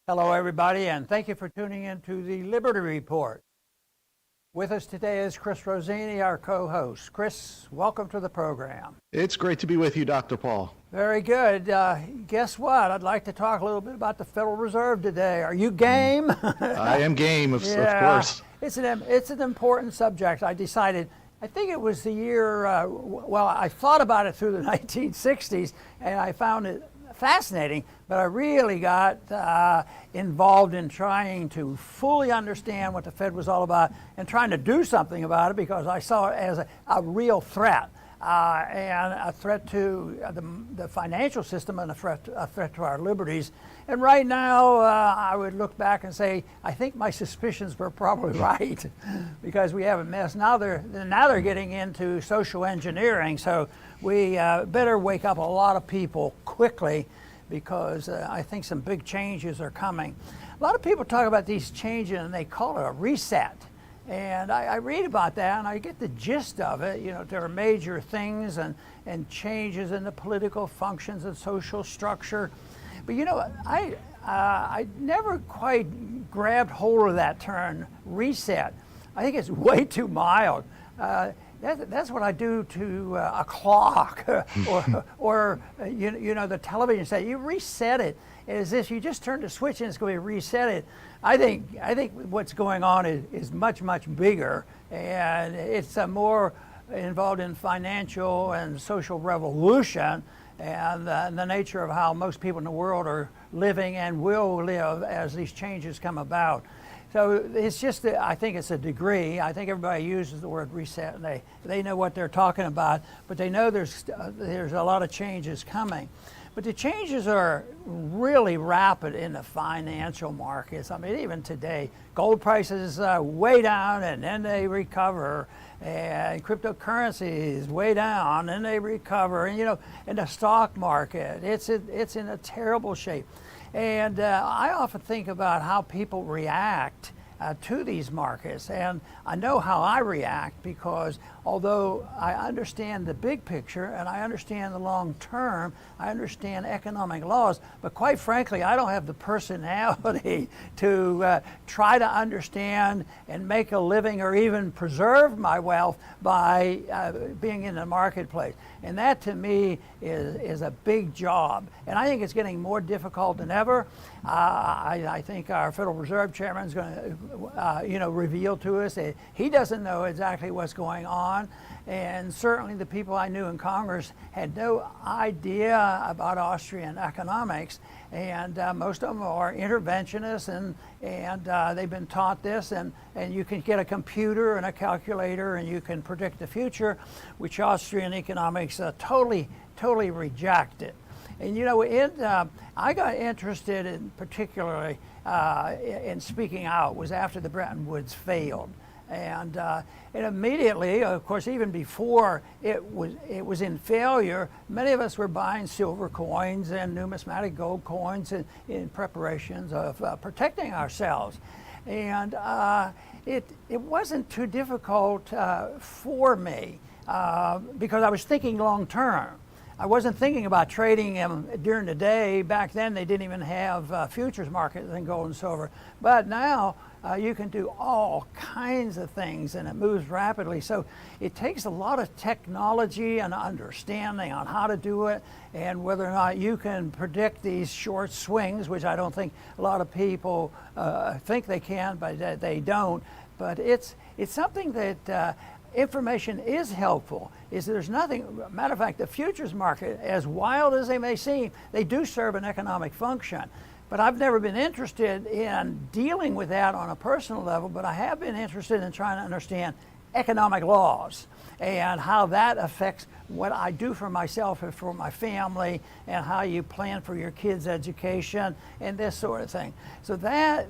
Hello, everybody, and thank you for tuning in to the Liberty Report. With us today is Chris Rossini, our co-host. Chris, welcome to the program. It's great to be with you, Dr. Paul. Very good. Guess what? I'd like to talk a little bit about the Federal Reserve today. Are you game? I am game, of course. It's an important subject. I decided, I think it was the year, I thought about it through the 1960s, and I found it fascinating, but I really got involved in trying to fully understand what the Fed was all about and trying to do something about it because I saw it as a real threat and a threat to the financial system and a threat to our liberties. And right now, I would look back and say, I think my suspicions were probably right because we have a mess. Now they're getting into social engineering, so we better wake up a lot of people quickly because I think some big changes are coming. A lot of people talk about these changes and they call it a reset. And I read about that and I get the gist of it. You know, there are major things and changes in the political functions and social structure. But you know, I never quite grabbed hold of that term, reset. I think it's way too mild. That's what I do to a clock or you know the television set. You reset it as if you just turn the switch and it's going to reset it. I think what's going on is much bigger, and it's more involved in financial and social revolution and the nature of how most people in the world are living and will live as these changes come about. So it's just, I think it's a degree. I think everybody uses the word reset and they know what they're talking about, but they know there's a lot of changes coming. But the changes are really rapid in the financial markets. I mean, even today, gold prices way down and then they recover, and cryptocurrencies way down and they recover. And you know, in the stock market, it's in a terrible shape. And I often think about how people react to these markets. And I know how I react because although I understand the big picture and I understand the long term, I understand economic laws, but quite frankly, I don't have the personality to try to understand and make a living or even preserve my wealth by being in the marketplace. And that to me is a big job. And I think it's getting more difficult than ever. I think our Federal Reserve Chairman is going to, reveal to us that he doesn't know exactly what's going on. And certainly the people I knew in Congress had no idea about Austrian economics. And most of them are interventionists and they've been taught this. And you can get a computer and a calculator and you can predict the future, which Austrian economics totally rejected. And you know, I got interested in particularly in speaking out was after the Bretton Woods failed. And immediately, of course, even before it was in failure, many of us were buying silver coins and numismatic gold coins in preparations of protecting ourselves. And it wasn't too difficult for me because I was thinking long term. I wasn't thinking about trading them during the day. Back then, they didn't even have futures markets in gold and silver. But now, you can do all kinds of things, and it moves rapidly. So it takes a lot of technology and understanding on how to do it and whether or not you can predict these short swings, which I don't think a lot of people think they can, but they don't. But it's something that information is helpful. There's nothing, matter of fact, the futures market, as wild as they may seem, they do serve an economic function. But I've never been interested in dealing with that on a personal level, but I have been interested in trying to understand economic laws and how that affects what I do for myself and for my family and how you plan for your kids' education and this sort of thing. So that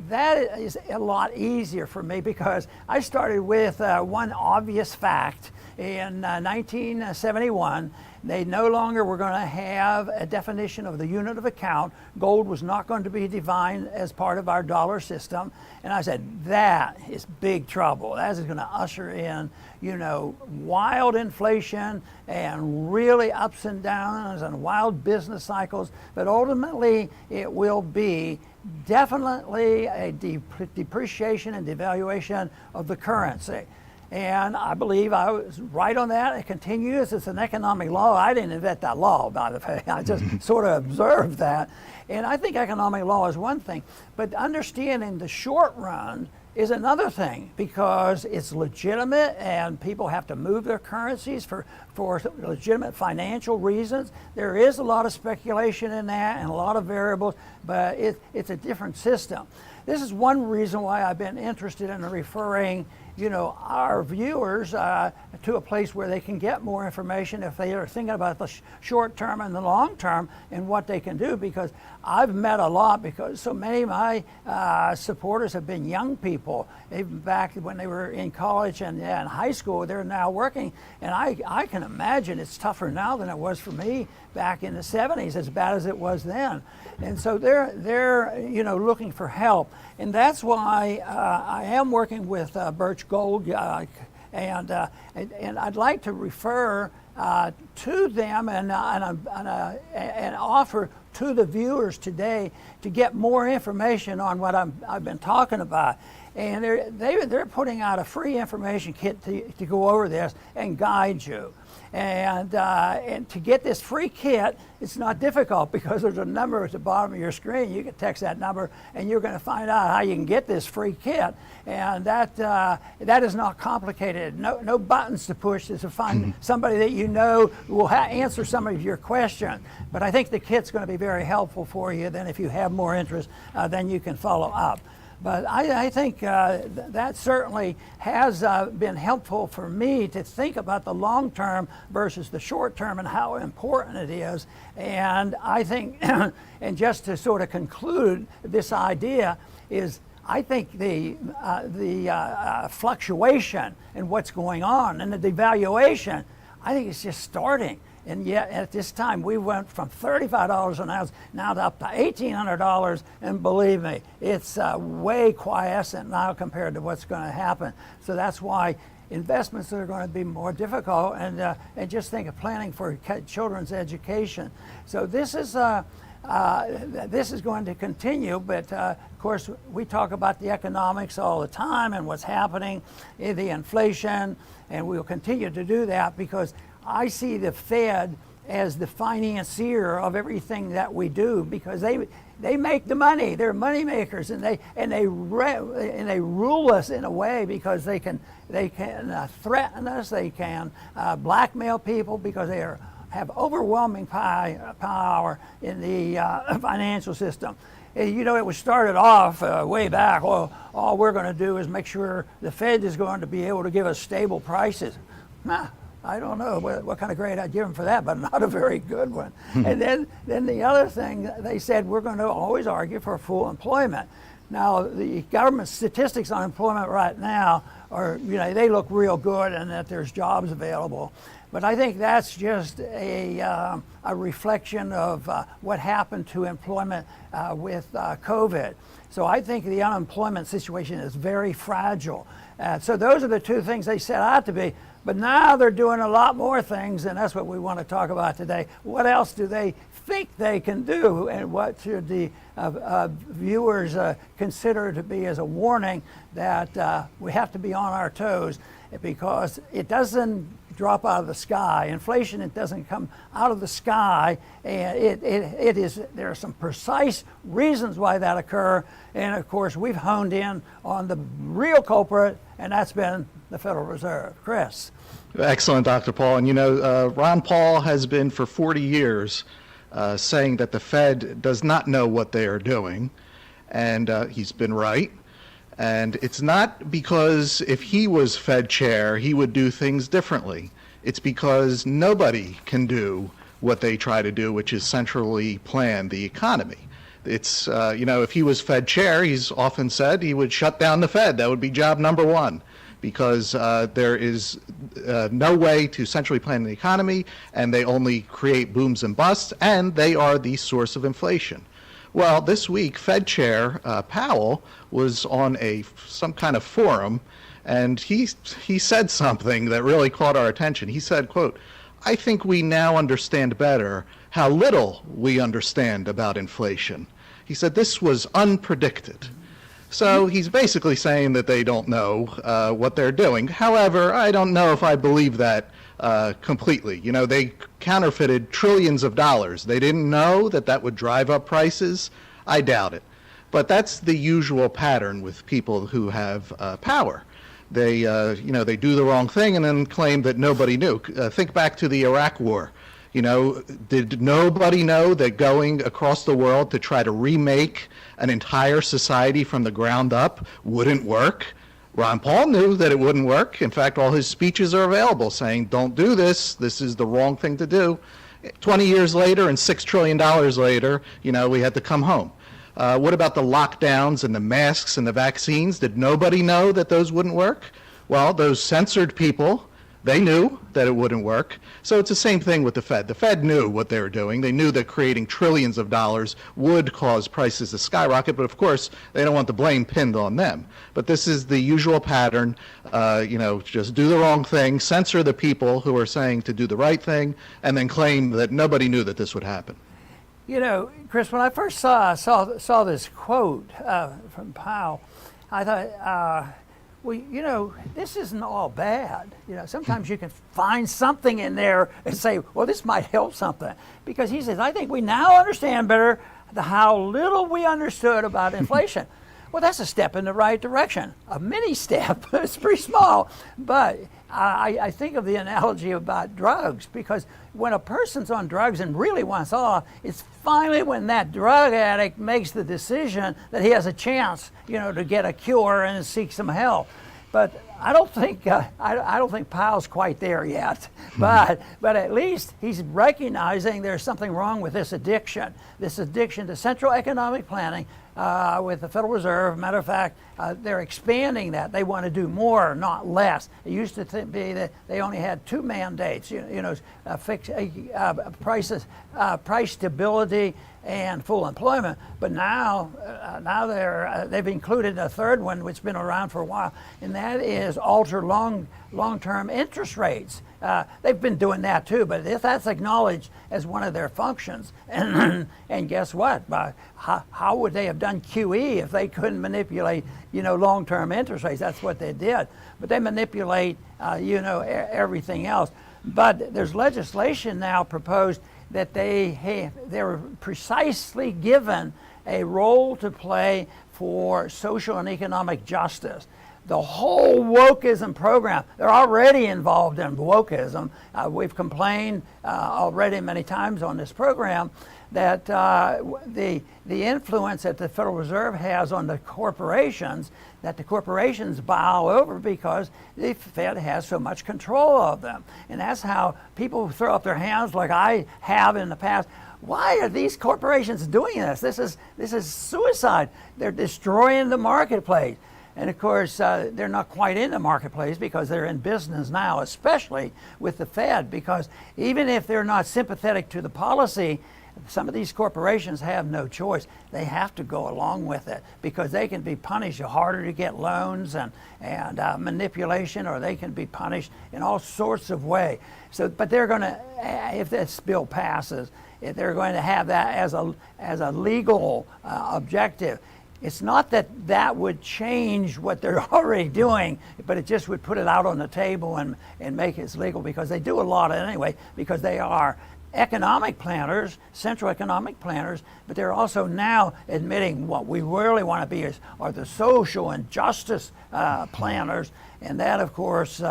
is a lot easier for me because I started with one obvious fact. In 1971, they no longer were going to have a definition of the unit of account. Gold was not going to be defined as part of our dollar system. And I said, that is big trouble. That is going to usher in, wild inflation and really ups and downs and wild business cycles. But ultimately, it will be definitely a depreciation and devaluation of the currency. And I believe I was right on that. It continues. It's an economic law. I didn't invent that law, by the way. I just sort of observed that. And I think economic law is one thing, but understanding the short run is another thing, because it's legitimate and people have to move their currencies for legitimate financial reasons. There is a lot of speculation in that and a lot of variables, but it's a different system. This is one reason why I've been interested in referring our viewers to a place where they can get more information if they are thinking about the short term and the long term and what they can do, because I've met a lot, because so many of my supporters have been young people. Even back when they were in college and high school, they're now working, and I can imagine it's tougher now than it was for me back in the 70s, as bad as it was then. And so they're looking for help, and that's why I am working with Birch Gold, and I'd like to refer to them and offer to the viewers today to get more information on what I've been talking about. And they're putting out a free information kit to go over this and guide you. And to get this free kit, it's not difficult, because there's a number at the bottom of your screen. You can text that number and you're going to find out how you can get this free kit. And that is not complicated. No buttons to push to find somebody that will answer some of your questions. But I think the kit's going to be very helpful for you. Then if you have more interest, then you can follow up. But I think that certainly has been helpful for me to think about the long term versus the short term and how important it is. And I think, and just to sort of conclude this idea, is I think the fluctuation in what's going on and the devaluation, I think it's just starting. And yet at this time, we went from $35 an ounce now to up to $1,800. And believe me, it's way quiescent now compared to what's going to happen. So that's why investments are going to be more difficult, and just think of planning for children's education. So this is going to continue, but of course we talk about the economics all the time and what's happening, the inflation, and we'll continue to do that, because I see the Fed as the financier of everything that we do, because they make the money. They're money makers, and they rule us in a way, because they can threaten us. They can blackmail people, because they have overwhelming power in the financial system. It was started off way back. Well, all we're going to do is make sure the Fed is going to be able to give us stable prices. Nah, I don't know what kind of grade I'd give them for that, but not a very good one. And then the other thing, they said we're going to always argue for full employment. Now, the government statistics on employment right now are, they look real good, and that there's jobs available. But I think that's just a reflection of what happened to employment with COVID. So I think the unemployment situation is very fragile. So those are the two things they set out to be. But now they're doing a lot more things, and that's what we want to talk about today. What else do they think they can do, and what should the viewers consider to be as a warning that we have to be on our toes, because it doesn't drop out of the sky. Inflation, it doesn't come out of the sky, and there are some precise reasons why that occur, and of course we've honed in on the real culprit, and that's been the Federal Reserve. Chris. Excellent, Dr. Paul. And Ron Paul has been for 40 years saying that the Fed does not know what they are doing, and he's been right. And it's not because if he was Fed chair, he would do things differently. It's because nobody can do what they try to do, which is centrally plan the economy. It's, if he was Fed chair, he's often said he would shut down the Fed. That would be job number one, because there is no way to centrally plan the economy, and they only create booms and busts, and they are the source of inflation. Well, this week, Fed Chair Powell was on some kind of forum, and he said something that really caught our attention. He said, quote, "I think we now understand better how little we understand about inflation." He said this was unpredicted. So he's basically saying that they don't know what they're doing. However, I don't know if I believe that completely. You know, they counterfeited trillions of dollars. They didn't know that that would drive up prices. I doubt it. But that's the usual pattern with people who have power. They, they do the wrong thing and then claim that nobody knew. Think back to the Iraq War. You know, did nobody know that going across the world to try to remake an entire society from the ground up wouldn't work? Ron Paul knew that it wouldn't work. In fact, all his speeches are available saying, don't do this. This is the wrong thing to do. 20 years later and $6 trillion later, we had to come home. What about the lockdowns and the masks and the vaccines? Did nobody know that those wouldn't work? Well, those censored people, they knew that it wouldn't work. So it's the same thing with the Fed. The Fed knew what they were doing. They knew that creating trillions of dollars would cause prices to skyrocket, but of course, they don't want the blame pinned on them. But this is the usual pattern, just do the wrong thing, censor the people who are saying to do the right thing, and then claim that nobody knew that this would happen. You know, Chris, when I first saw this quote from Powell, I thought, this isn't all bad. Sometimes you can find something in there and say, well, this might help something. Because he says, I think we now understand better how little we understood about inflation. Well, that's a step in the right direction. A mini step. It's pretty small. But I think of the analogy about drugs, because when a person's on drugs and really wants off, it's finally when that drug addict makes the decision that he has a chance, to get a cure and seek some help. But I don't think Powell's quite there yet. But at least he's recognizing there's something wrong with this addiction to central economic planning with the Federal Reserve. Matter of fact, they're expanding that. They want to do more, not less. It used to be that they only had two mandates, fix prices, price stability, and full employment. But now they've included a third one, which has been around for a while, and that is alter long-term interest rates. They've been doing that too, but if that's acknowledged as one of their functions, and guess what? How would they have done QE if they couldn't manipulate, long-term interest rates? That's what they did. But they manipulate, everything else. But there's legislation now proposed that they're precisely given a role to play for social and economic justice. The whole wokeism program, they're already involved in wokeism. We've complained already many times on this program that the influence that the Federal Reserve has on the corporations, that the corporations bow over because the Fed has so much control of them. And that's how people throw up their hands like I have in the past. Why are these corporations doing this? This is suicide. They're destroying the marketplace. And of course, they're not quite in the marketplace because they're in business now, especially with the Fed, because even if they're not sympathetic to the policy, some of these corporations have no choice. They have to go along with it because they can be punished harder to get loans and manipulation, or they can be punished in all sorts of ways. So, but they're going to, if this bill passes, if they're going to have that as a legal objective. It's not that would change what they're already doing, but it just would put it out on the table and make it legal, because they do a lot anyway, because they are economic planners, central economic planners, but they're also now admitting what we really want to be are the social and justice planners, and that of course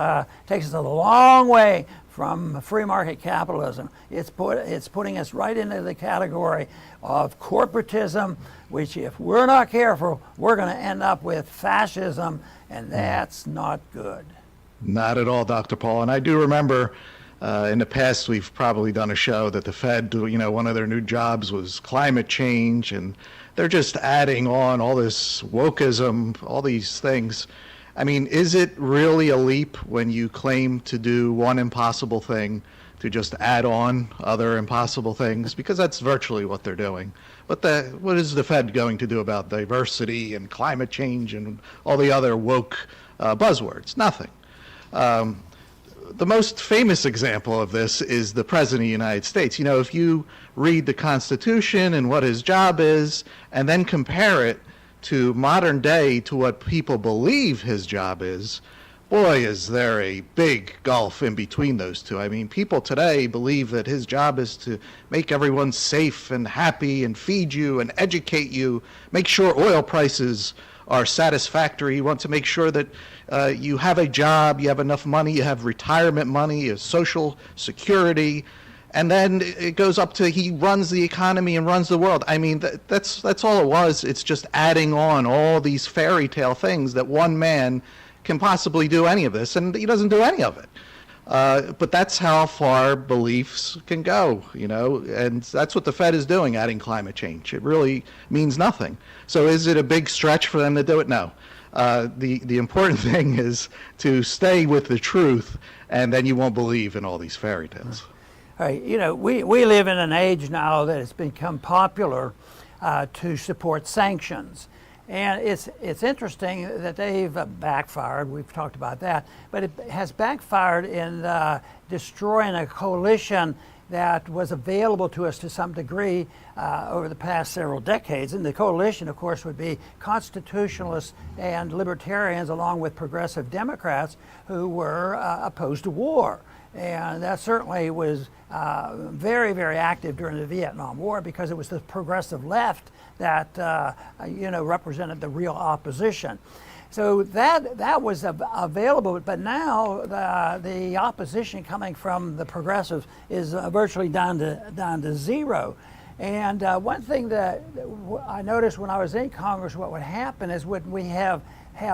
takes us a long way from free market capitalism. It's putting us right into the category of corporatism, which if we're not careful, we're going to end up with fascism, and that's not good. Not at all, Dr. Paul. And I do remember in the past, we've probably done a show that the Fed, one of their new jobs was climate change, and they're just adding on all this wokeism, all these things. I mean, is it really a leap when you claim to do one impossible thing to just add on other impossible things? Because that's virtually what they're doing. But what is the Fed going to do about diversity and climate change and all the other woke buzzwords? Nothing. the most famous example of this is the President of the United States. You know, if you read the Constitution and what his job is, and then compare it to modern day to what people believe his job is, boy, is there a big gulf in between those two. I mean, people today believe that his job is to make everyone safe and happy and feed you and educate you, make sure oil prices are satisfactory. You want to make sure that you have a job, you have enough money, you have retirement money, you have social security, and then it goes up to he runs the economy and runs the world. I mean, that's all it was. It's just adding on all these fairy tale things that one man can possibly do any of this, and he doesn't do any of it. But that's how far beliefs can go, you know, and that's what the Fed is doing, adding climate change. It really means nothing. So is it a big stretch for them to do it? No. The important thing is to stay with the truth, and then you won't believe in all these fairy tales. All right, you know, we live in an age now that it's become popular to support sanctions. And it's interesting that they've backfired. We've talked about that. But it has backfired in destroying a coalition that was available to us to some degree over the past several decades. And the coalition, of course, would be constitutionalists and libertarians along with progressive Democrats who were opposed to war. And that certainly was very, very active during the Vietnam War because it was the progressive left that represented the real opposition. So that was available, but now the opposition coming from the progressives is virtually down to zero. And one thing that I noticed when I was in Congress, what would happen is when we have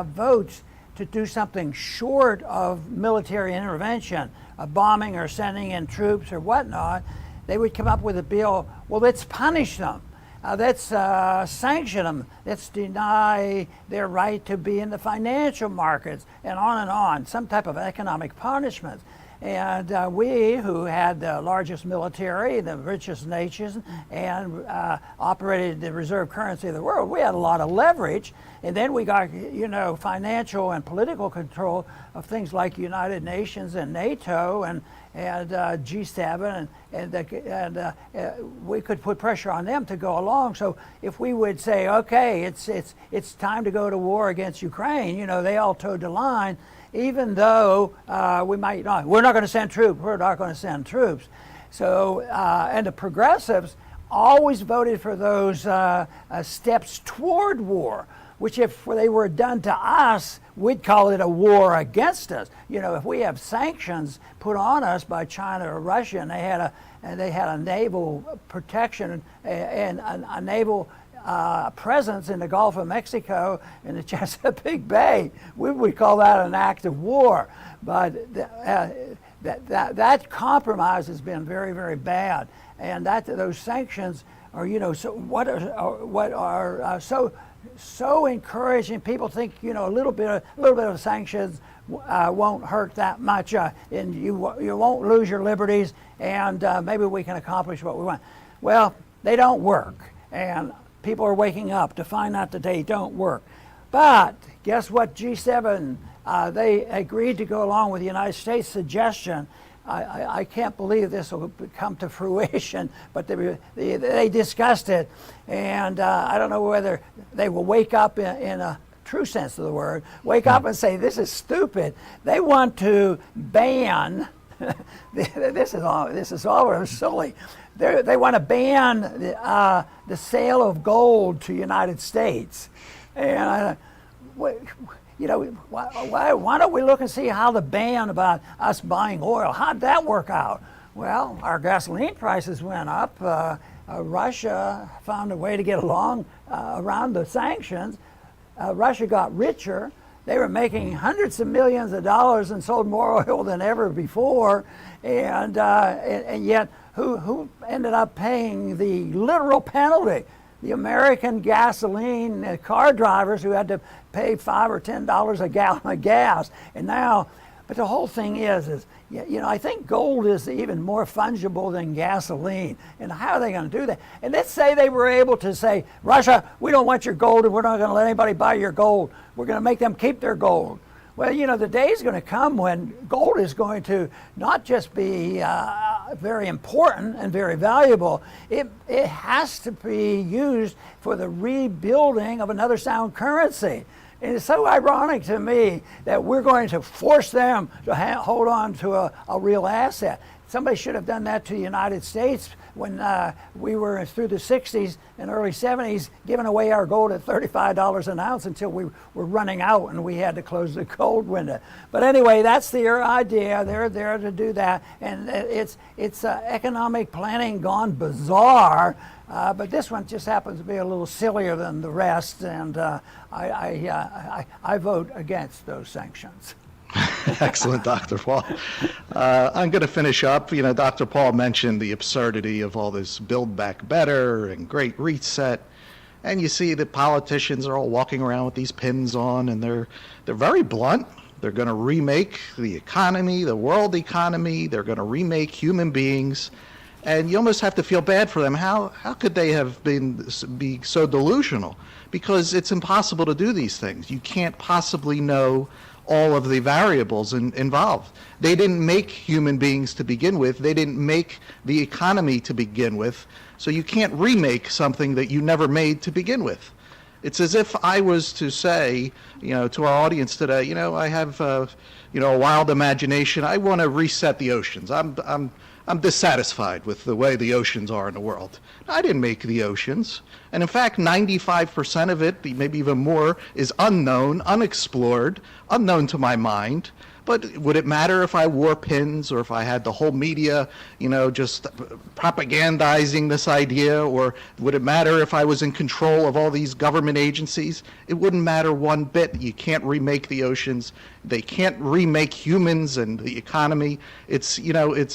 votes to do something short of military intervention, a bombing or sending in troops or whatnot, they would come up with a bill, well, let's punish them. Let's sanction them. Let's deny their right to be in the financial markets, and on, some type of economic punishment. And we, who had the largest military, the richest nations, and operated the reserve currency of the world, we had a lot of leverage. And then we got, financial and political control of things like United Nations and NATO and G7, and we could put pressure on them to go along. So if we would say, okay, it's time to go to war against Ukraine, they all towed the line. Even though we're not going to send troops. We're not going to send troops. So, and the progressives always voted for those steps toward war, which if they were done to us, we'd call it a war against us. If we have sanctions put on us by China or Russia, and they had a naval protection and a naval presence in the Gulf of Mexico and the Chesapeake Bay, we would call that an act of war. But that compromise has been very, very bad, and those sanctions are, so encouraging. People think a little bit of sanctions won't hurt that much, and you won't lose your liberties, and maybe we can accomplish what we want. Well, they don't work, and people are waking up to find out that they don't work. But guess what? G7, they agreed to go along with the United States suggestion. I can't believe this will come to fruition, but they discussed it. And I don't know whether they will wake up in a true sense of the word, wake up and say, this is stupid. They want to ban, this is all silly. They want to ban the sale of gold to United States. And, why don't we look and see how the ban about us buying oil, how'd that work out? Well, our gasoline prices went up. Russia found a way to get along around the sanctions. Russia got richer. They were making hundreds of millions of dollars and sold more oil than ever before. And yet, who ended up paying the literal penalty? The American gasoline car drivers who had to pay $5 or $10 a gallon of gas. And now, but the whole thing is I think gold is even more fungible than gasoline. And how are they going to do that? And let's say they were able to say, Russia, we don't want your gold, and we're not going to let anybody buy your gold. We're going to make them keep their gold. Well, the day is going to come when gold is going to not just be very important and very valuable, it has to be used for the rebuilding of another sound currency. And it's so ironic to me that we're going to force them to hold on to a real asset. Somebody should have done that to the United States when we were through the 60s and early 70s giving away our gold at $35 an ounce until we were running out and we had to close the gold window. But anyway, that's their idea. They're there to do that. And it's economic planning gone bizarre. But this one just happens to be a little sillier than the rest. And I vote against those sanctions. Excellent, Dr. Paul. I'm going to finish up. Dr. Paul mentioned the absurdity of all this Build Back Better and Great Reset. And you see the politicians are all walking around with these pins on, and they're very blunt. They're going to remake the economy, the world economy. They're going to remake human beings. And you almost have to feel bad for them. How could they have be so delusional? Because it's impossible to do these things. You can't possibly know all of the variables involved. They didn't make human beings to begin with. They didn't make the economy to begin with. So you can't remake something that you never made to begin with. It's as if I was to say, to our audience today, I have, a wild imagination. I want to reset the oceans. I'm dissatisfied with the way the oceans are in the world. I didn't make the oceans. And in fact, 95% of it, maybe even more, is unknown, unexplored, unknown to my mind. But would it matter if I wore pins or if I had the whole media, just propagandizing this idea? Or would it matter if I was in control of all these government agencies? It wouldn't matter one bit. You can't remake the oceans. They can't remake humans and the economy. It's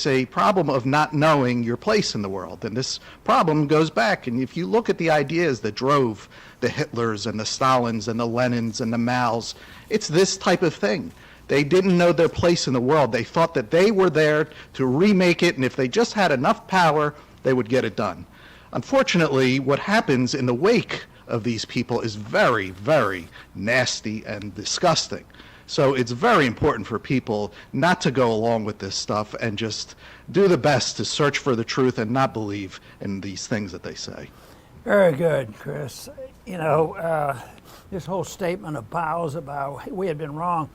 a problem of not knowing your place in the world. And this problem goes back. And if you look at the ideas that drove the Hitlers and the Stalins and the Lenins and the Maos, it's this type of thing. They didn't know their place in the world. They thought that they were there to remake it, and if they just had enough power, they would get it done. Unfortunately, what happens in the wake of these people is very, very nasty and disgusting. So it's very important for people not to go along with this stuff and just do the best to search for the truth and not believe in these things that they say. Very good, Chris. This whole statement of Powell's about we had been wrong,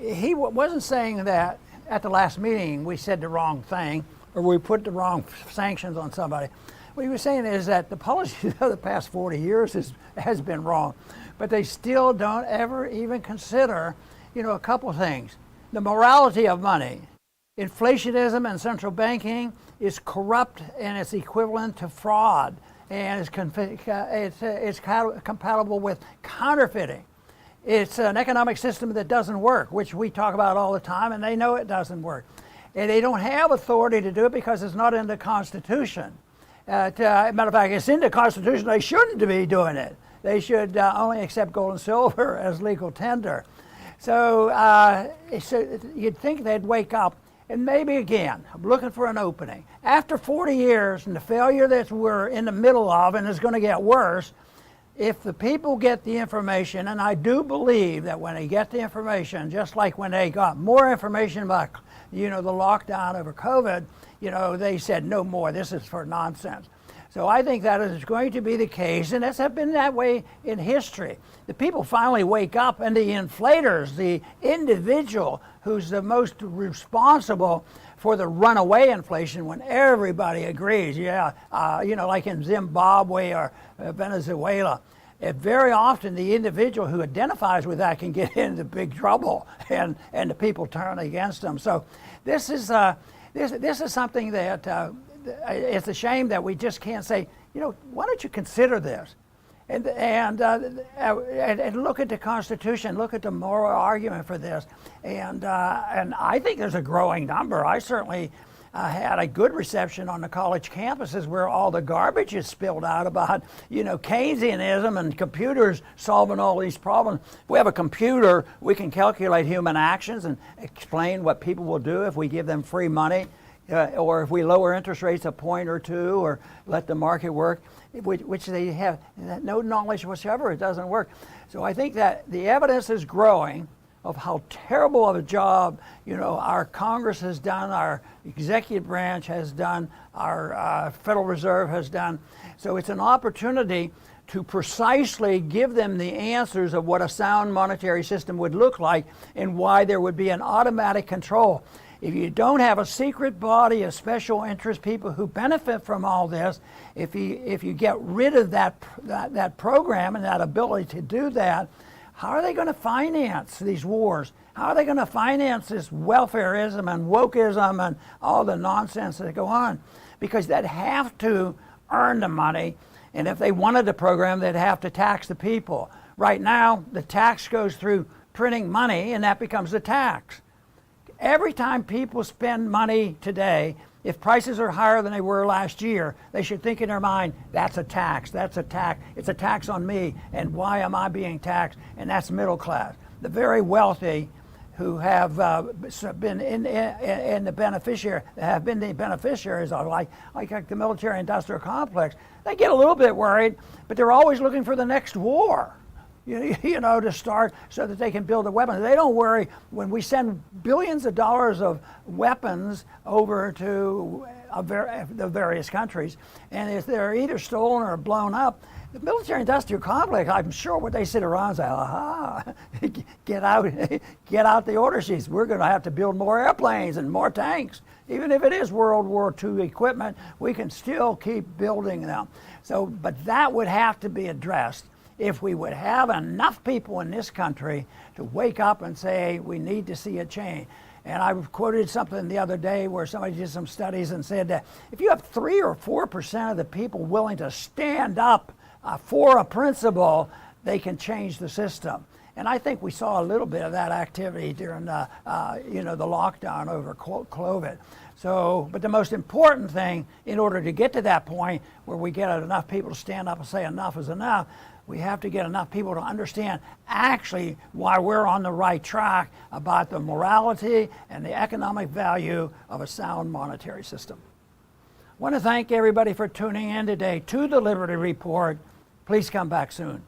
he wasn't saying that at the last meeting we said the wrong thing or we put the wrong sanctions on somebody. What he was saying is that the policy of the past 40 years has been wrong, but they still don't ever even consider, a couple things. The morality of money. Inflationism and central banking is corrupt and it's equivalent to fraud, and it's compatible with counterfeiting. It's an economic system that doesn't work, which we talk about all the time, and they know it doesn't work. And they don't have authority to do it because it's not in the Constitution. Matter of fact, it's in the Constitution. They shouldn't be doing it. They should only accept gold and silver as legal tender. So you'd think they'd wake up, and maybe again, I'm looking for an opening. After 40 years and the failure that we're in the middle of and is going to get worse, if the people get the information, and I do believe that when they get the information, just like when they got more information about, the lockdown over COVID, they said no more, this is for nonsense. So I think that is going to be the case, and it's been that way in history. The people finally wake up, and the inflators, the individual who's the most responsible for the runaway inflation when everybody agrees, like in Zimbabwe or Venezuela, very often the individual who identifies with that can get into big trouble, and the people turn against them. So this is something that it's a shame that we just can't say, why don't you consider this? And look at the Constitution, look at the moral argument for this, and I think there's a growing number. I certainly had a good reception on the college campuses where all the garbage is spilled out about Keynesianism and computers solving all these problems. If we have a computer, we can calculate human actions and explain what people will do if we give them free money, or if we lower interest rates a point or two, or let the market work, which they have no knowledge whatsoever. It doesn't work. So I think that the evidence is growing of how terrible of a job, our Congress has done, our executive branch has done, our Federal Reserve has done. So it's an opportunity to precisely give them the answers of what a sound monetary system would look like and why there would be an automatic control. If you don't have a secret body of special interest people who benefit from all this, if you get rid of that program and that ability to do that, how are they going to finance these wars? How are they going to finance this welfareism and wokeism and all the nonsense that go on? Because they'd have to earn the money, and if they wanted the program, they'd have to tax the people. Right now, the tax goes through printing money, and that becomes the tax. Every time people spend money today, if prices are higher than they were last year, they should think in their mind, that's a tax, it's a tax on me, and why am I being taxed? And that's middle class. The very wealthy who have been the beneficiaries of like the military-industrial complex, they get a little bit worried, but they're always looking for the next war. To start so that they can build a weapon. They don't worry when we send billions of dollars of weapons over to the various countries, and if they're either stolen or blown up, the military-industrial complex, I'm sure what they sit around and say, aha, get out the order sheets. We're going to have to build more airplanes and more tanks. Even if it is World War II equipment, we can still keep building them. But that would have to be addressed if we would have enough people in this country to wake up and say, we need to see a change. And I quoted something the other day where somebody did some studies and said that if you have 3 or 4% of the people willing to stand up for a principle, they can change the system. And I think we saw a little bit of that activity during the lockdown over COVID. But the most important thing, in order to get to that point where we get enough people to stand up and say enough is enough, we have to get enough people to understand actually why we're on the right track about the morality and the economic value of a sound monetary system. I want to thank everybody for tuning in today to the Liberty Report. Please come back soon.